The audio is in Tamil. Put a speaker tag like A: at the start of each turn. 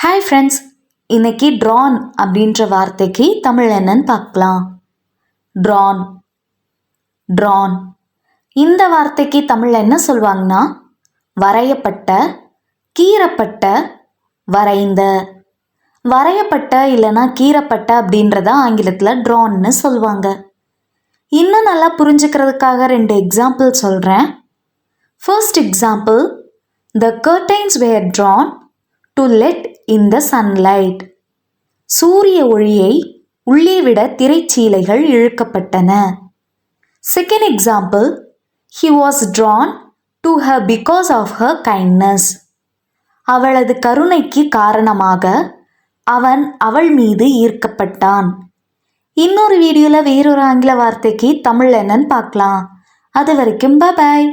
A: ஹாய் ஃப்ரெண்ட்ஸ், இன்னைக்கு ட்ரான் அப்படின்ற வார்த்தைக்கு தமிழ் என்னன்னு பார்க்கலாம். ட்ரான் ட்ரான் இந்த வார்த்தைக்கு தமிழ் என்ன சொல்லுவாங்கன்னா வரையப்பட்ட, கீறப்பட்ட, வரைந்த. வரையப்பட்ட இல்லைன்னா கீறப்பட்ட அப்படின்றத ஆங்கிலத்தில் ட்ரான்னு சொல்லுவாங்க. இன்னும் நல்லா புரிஞ்சுக்கிறதுக்காக 2 எக்ஸாம்பிள் சொல்கிறேன். First example, the curtains were drawn to let in the sunlight. சூரிய ஒளியை உள்ளே விட திரைச்சீலைகள் இழுக்கப்பட்டன. Second example, he was drawn to her because of her kindness. அவளது கருணைக்கு காரணமாக அவன் அவள் மீது ஈர்க்கப்பட்டான். இன்னொரு வீடியோவில் வேறொரு ஆங்கில வார்த்தைக்கு தமிழ் என்னன்னு பார்க்கலாம். அது வரைக்கும் பாய்.